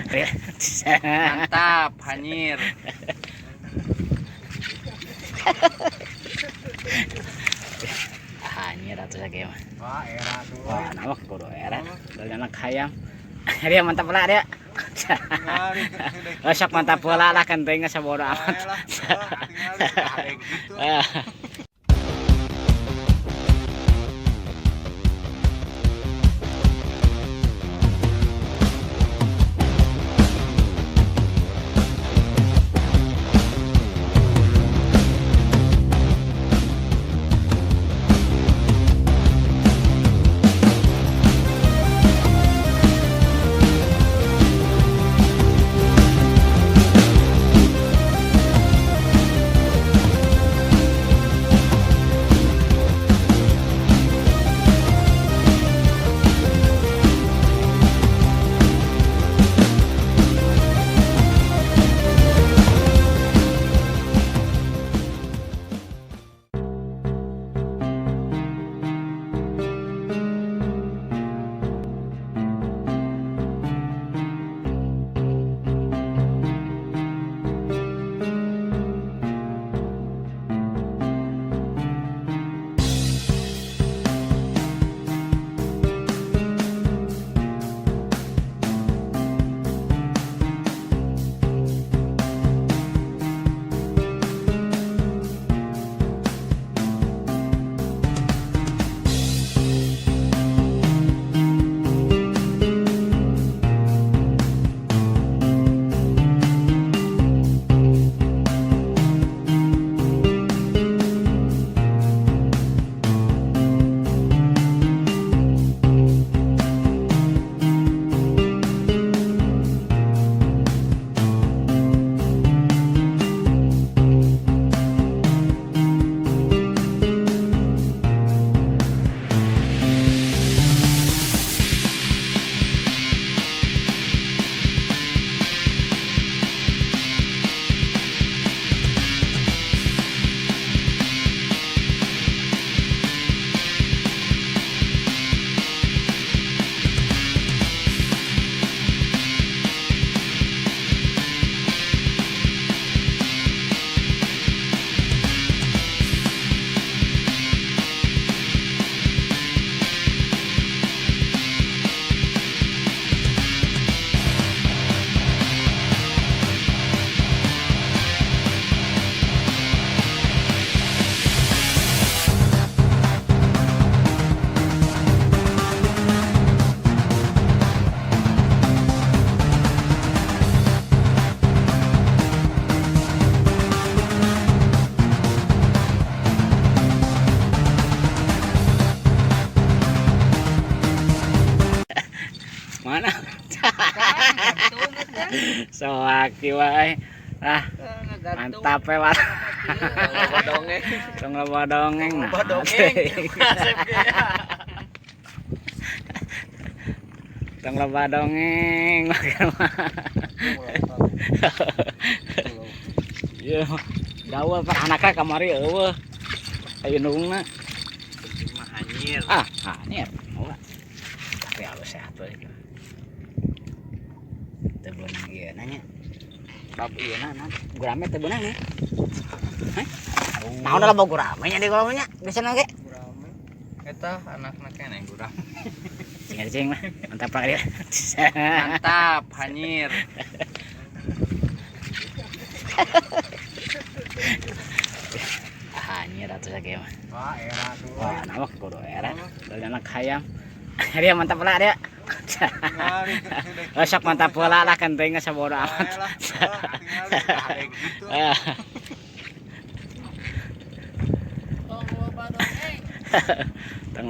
Mantap, hanyir. Hanyir atuh lagi mah. Wah, era tuh. Wah, nama kudu era. Dari anak hayam. Dia mantap pula dia. Sok mantap pula lah kan teh sabodo amat. Mana? Soaki wae. Ah, mantap ya, Pak. Tong loba dongeng. Loba dongeng. Tong loba dongeng. Iya, dawa Pak anaknya kamari eueuh. Ayeuna Mah hanyir. Hanyir. Tapi halus sehat we. Teu beunang ieu nanya. Bab ieu na gurame teu beunang nih. Hah? Naon lah bau gurame nya di kolam nya? Biasana ge. Gurame. Eta anak-anak keneh gurame. Cing mah. Mantap Pak dia. Mantap, hanyir. Hanyir atuh lagi mah. Wah, era tuh. Wah, nama kudu era. Dari anak hayam. Dia mantap pula dia. Sok mantap pula lah kan teh sabodo amat. Tong